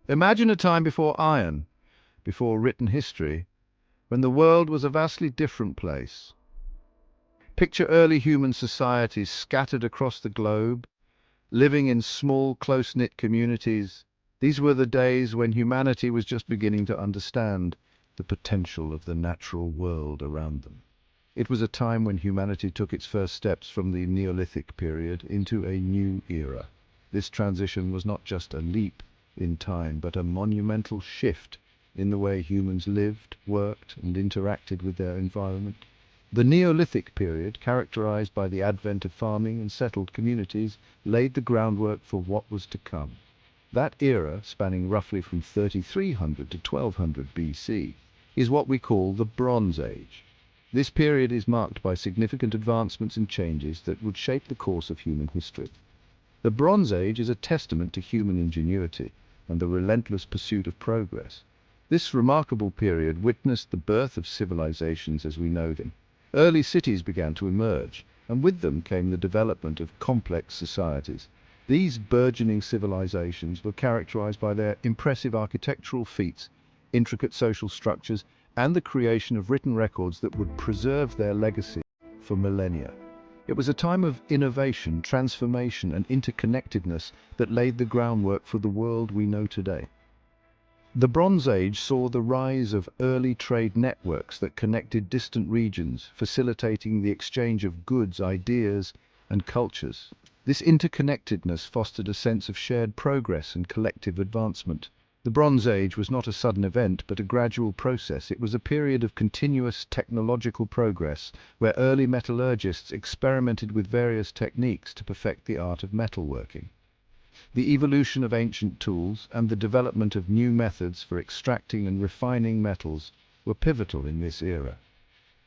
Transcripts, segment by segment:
Imagine a time before iron, before written history, when the world was a vastly different place. Picture early human societies scattered across the globe, living in small, close-knit communities. These were the days when humanity was just beginning to understand the potential of the natural world around them. It was a time when humanity took its first steps from the Neolithic period into a new era. This transition was not just a leap in time, but a monumental shift in the way humans lived, worked, and interacted with their environment. The Neolithic period, characterized by the advent of farming and settled communities, laid the groundwork for what was to come. That era, spanning roughly from 3300 to 1200 BC, is what we call the Bronze Age. This period is marked by significant advancements and changes that would shape the course of human history. The Bronze Age is a testament to human ingenuity and the relentless pursuit of progress. This remarkable period witnessed the birth of civilizations as we know them. Early cities began to emerge, and with them came the development of complex societies. These burgeoning civilizations were characterized by their impressive architectural feats, intricate social structures, and the creation of written records that would preserve their legacy for millennia. It was a time of innovation, transformation, and interconnectedness that laid the groundwork for the world we know today. The Bronze Age saw the rise of early trade networks that connected distant regions, facilitating the exchange of goods, ideas, and cultures. This interconnectedness fostered a sense of shared progress and collective advancement. The Bronze Age was not a sudden event, but a gradual process. It was a period of continuous technological progress, where early metallurgists experimented with various techniques to perfect the art of metalworking. The evolution of ancient tools and the development of new methods for extracting and refining metals were pivotal in this era.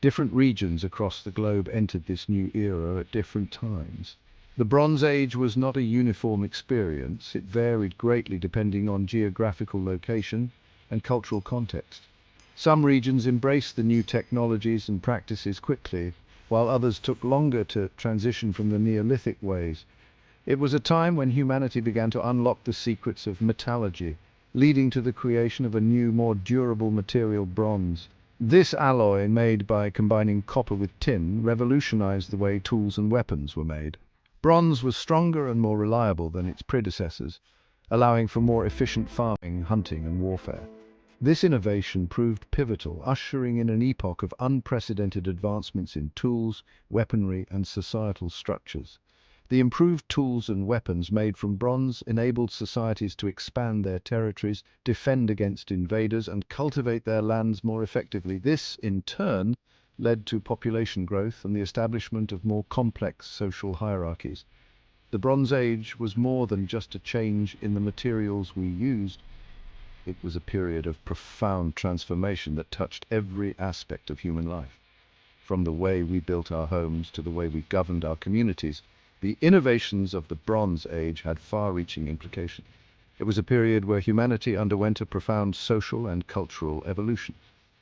Different regions across the globe entered this new era at different times. The Bronze Age was not a uniform experience. It varied greatly depending on geographical location and cultural context. Some regions embraced the new technologies and practices quickly, while others took longer to transition from the Neolithic ways. It was a time when humanity began to unlock the secrets of metallurgy, leading to the creation of a new, more durable material, bronze. This alloy, made by combining copper with tin, revolutionized the way tools and weapons were made. Bronze was stronger and more reliable than its predecessors, allowing for more efficient farming, hunting, and warfare. This innovation proved pivotal, ushering in an epoch of unprecedented advancements in tools, weaponry, and societal structures. The improved tools and weapons made from bronze enabled societies to expand their territories, defend against invaders, and cultivate their lands more effectively. This, in turn, led to population growth and the establishment of more complex social hierarchies. The Bronze Age was more than just a change in the materials we used. It was a period of profound transformation that touched every aspect of human life. From the way we built our homes to the way we governed our communities, the innovations of the Bronze Age had far-reaching implications. It was a period where humanity underwent a profound social and cultural evolution.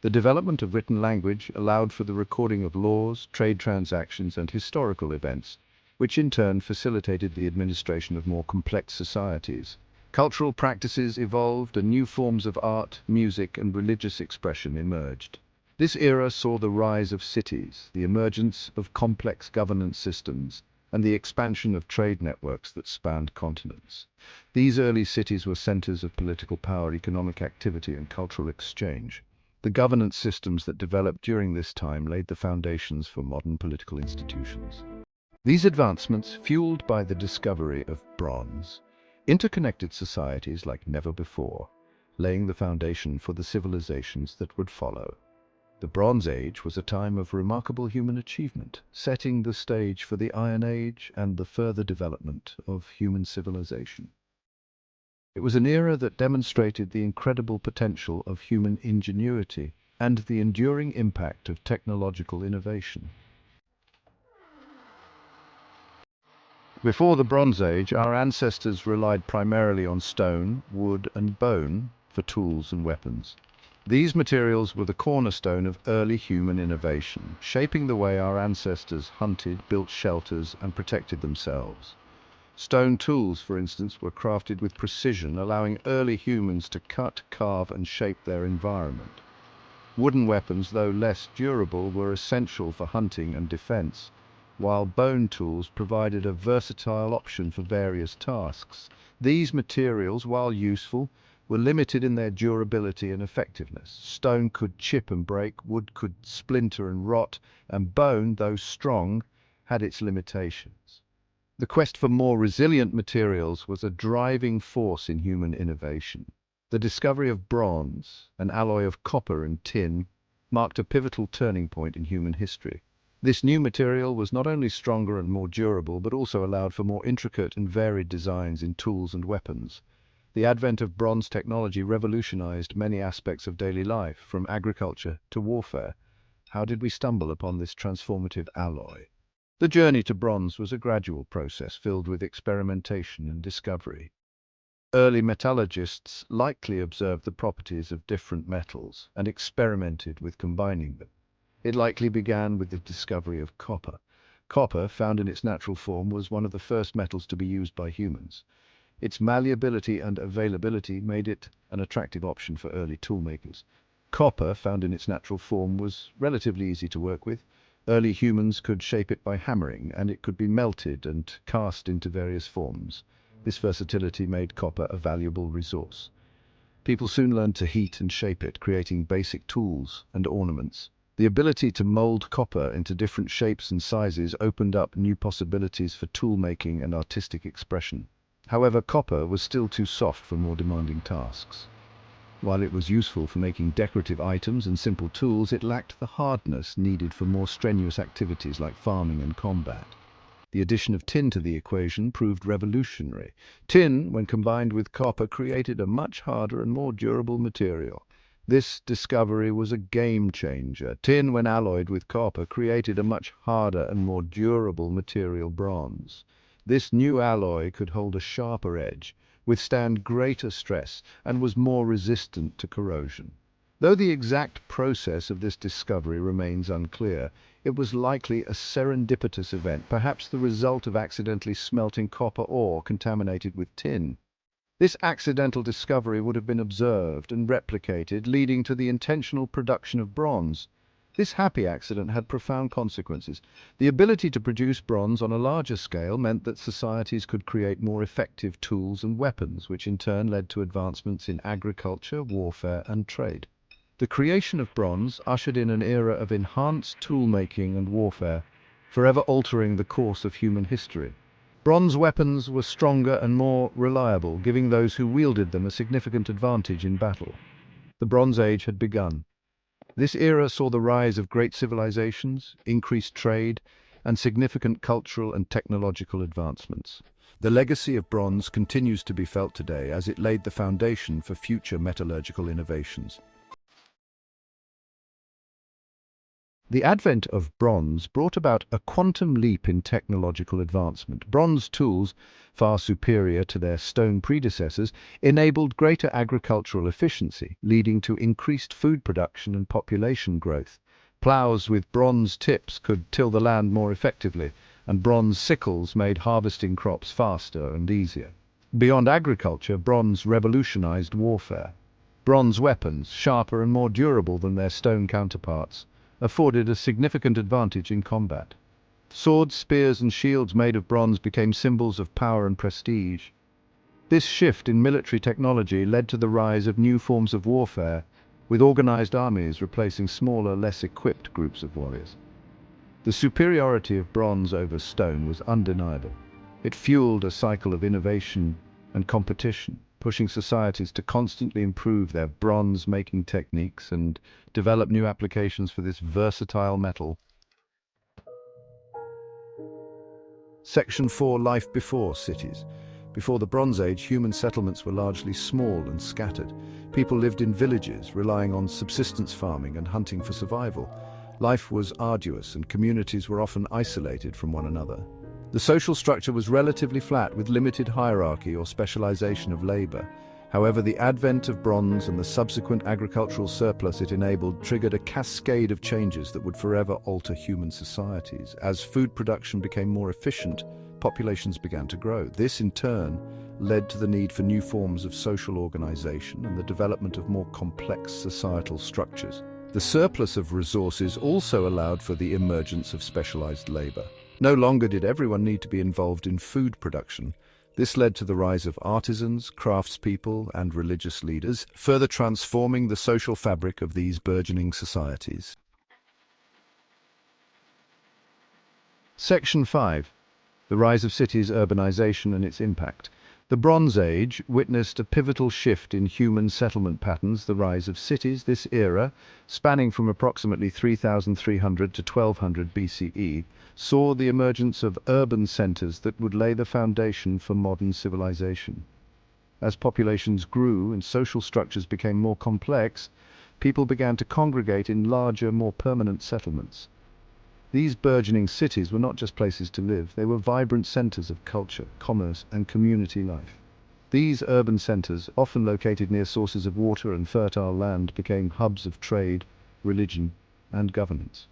The development of written language allowed for the recording of laws, trade transactions, and historical events, which in turn facilitated the administration of more complex societies. Cultural practices evolved and new forms of art, music, and religious expression emerged. This era saw the rise of cities, the emergence of complex governance systems, and the expansion of trade networks that spanned continents. These early cities were centers of political power, economic activity, and cultural exchange. The governance systems that developed during this time laid the foundations for modern political institutions. These advancements, fueled by the discovery of bronze, interconnected societies like never before, laying the foundation for the civilizations that would follow. The Bronze Age was a time of remarkable human achievement, setting the stage for the Iron Age and the further development of human civilization. It was an era that demonstrated the incredible potential of human ingenuity and the enduring impact of technological innovation. Before the Bronze Age, our ancestors relied primarily on stone, wood, and bone for tools and weapons. These materials were the cornerstone of early human innovation, shaping the way our ancestors hunted, built shelters, and protected themselves. Stone tools, for instance, were crafted with precision, allowing early humans to cut, carve, and shape their environment. Wooden weapons, though less durable, were essential for hunting and defense, while bone tools provided a versatile option for various tasks. These materials, while useful, were limited in their durability and effectiveness. Stone could chip and break, wood could splinter and rot, and bone, though strong, had its limitations. The quest for more resilient materials was a driving force in human innovation. The discovery of bronze, an alloy of copper and tin, marked a pivotal turning point in human history. This new material was not only stronger and more durable, but also allowed for more intricate and varied designs in tools and weapons. The advent of bronze technology revolutionized many aspects of daily life, from agriculture to warfare. How did we stumble upon this transformative alloy? The journey to bronze was a gradual process filled with experimentation and discovery. Early metallurgists likely observed the properties of different metals and experimented with combining them. It likely began with the discovery of copper. Copper, found in its natural form, was one of the first metals to be used by humans. Its malleability and availability made it an attractive option for early toolmakers. Copper, found in its natural form, was relatively easy to work with. Early humans could shape it by hammering, and it could be melted and cast into various forms. This versatility made copper a valuable resource. People soon learned to heat and shape it, creating basic tools and ornaments. The ability to mold copper into different shapes and sizes opened up new possibilities for tool making and artistic expression. However, copper was still too soft for more demanding tasks. While it was useful for making decorative items and simple tools, it lacked the hardness needed for more strenuous activities like farming and combat. The addition of tin to the equation proved revolutionary. Tin, when combined with copper, created a much harder and more durable material. This discovery was a game changer. Tin, when alloyed with copper, created a much harder and more durable material, bronze. This new alloy could hold a sharper edge, withstand greater stress, and was more resistant to corrosion. Though the exact process of this discovery remains unclear, it was likely a serendipitous event, perhaps the result of accidentally smelting copper ore contaminated with tin. This accidental discovery would have been observed and replicated, leading to the intentional production of bronze. This happy accident had profound consequences. The ability to produce bronze on a larger scale meant that societies could create more effective tools and weapons, which in turn led to advancements in agriculture, warfare, and trade. The creation of bronze ushered in an era of enhanced tool-making and warfare, forever altering the course of human history. Bronze weapons were stronger and more reliable, giving those who wielded them a significant advantage in battle. The Bronze Age had begun. This era saw the rise of great civilizations, increased trade, and significant cultural and technological advancements. The legacy of bronze continues to be felt today as it laid the foundation for future metallurgical innovations. The advent of bronze brought about a quantum leap in technological advancement. Bronze tools, far superior to their stone predecessors, enabled greater agricultural efficiency, leading to increased food production and population growth. Plows with bronze tips could till the land more effectively, and bronze sickles made harvesting crops faster and easier. Beyond agriculture, bronze revolutionized warfare. Bronze weapons, sharper and more durable than their stone counterparts, afforded a significant advantage in combat. Swords, spears, and shields made of bronze became symbols of power and prestige. This shift in military technology led to the rise of new forms of warfare, with organized armies replacing smaller, less equipped groups of warriors. The superiority of bronze over stone was undeniable. It fueled a cycle of innovation and competition, pushing societies to constantly improve their bronze-making techniques and develop new applications for this versatile metal. Section 4. Life before cities. Before the Bronze Age, human settlements were largely small and scattered. People lived in villages, relying on subsistence farming and hunting for survival. Life was arduous, and communities were often isolated from one another. The social structure was relatively flat, with limited hierarchy or specialization of labor. However, the advent of bronze and the subsequent agricultural surplus it enabled triggered a cascade of changes that would forever alter human societies. As food production became more efficient, populations began to grow. This, in turn, led to the need for new forms of social organization and the development of more complex societal structures. The surplus of resources also allowed for the emergence of specialized labor. No longer did everyone need to be involved in food production. This led to the rise of artisans, craftspeople, and religious leaders, further transforming the social fabric of these burgeoning societies. Section 5. The rise of cities, urbanization, and its impact. The Bronze Age witnessed a pivotal shift in human settlement patterns, the rise of cities. This era, spanning from approximately 3,300 to 1200 BCE, saw the emergence of urban centers that would lay the foundation for modern civilization. As populations grew and social structures became more complex, people began to congregate in larger, more permanent settlements. These burgeoning cities were not just places to live, they were vibrant centers of culture, commerce, and community life. These urban centers, often located near sources of water and fertile land, became hubs of trade, religion, and governance.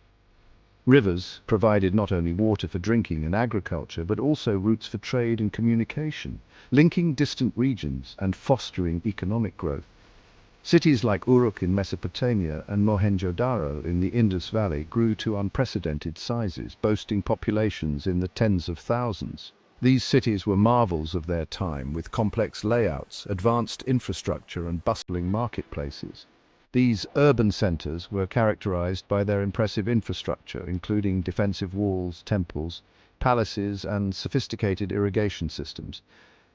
Rivers provided not only water for drinking and agriculture, but also routes for trade and communication, linking distant regions and fostering economic growth. Cities like Uruk in Mesopotamia and Mohenjo-daro in the Indus Valley grew to unprecedented sizes, boasting populations in the tens of thousands. These cities were marvels of their time, with complex layouts, advanced infrastructure, and bustling marketplaces. These urban centers were characterized by their impressive infrastructure, including defensive walls, temples, palaces, and sophisticated irrigation systems.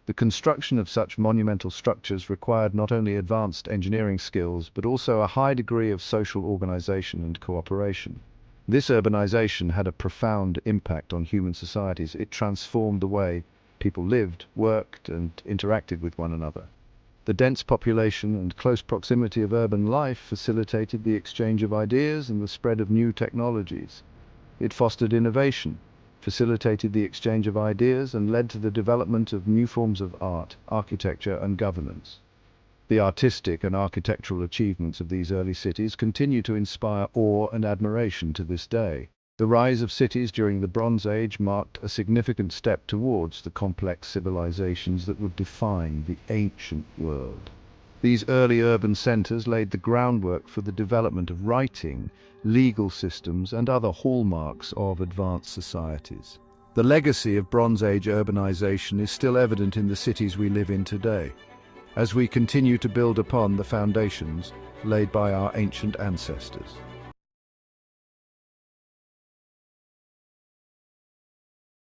The construction of such monumental structures required not only advanced engineering skills, but also a high degree of social organization and cooperation. This urbanization had a profound impact on human societies. It transformed the way people lived, worked, and interacted with one another. The dense population and close proximity of urban life facilitated the exchange of ideas and the spread of new technologies. It fostered innovation, facilitated the exchange of ideas, and led to the development of new forms of art, architecture, and governance. The artistic and architectural achievements of these early cities continue to inspire awe and admiration to this day. The rise of cities during the Bronze Age marked a significant step towards the complex civilizations that would define the ancient world. These early urban centers laid the groundwork for the development of writing, legal systems, and other hallmarks of advanced societies. The legacy of Bronze Age urbanization is still evident in the cities we live in today, as we continue to build upon the foundations laid by our ancient ancestors.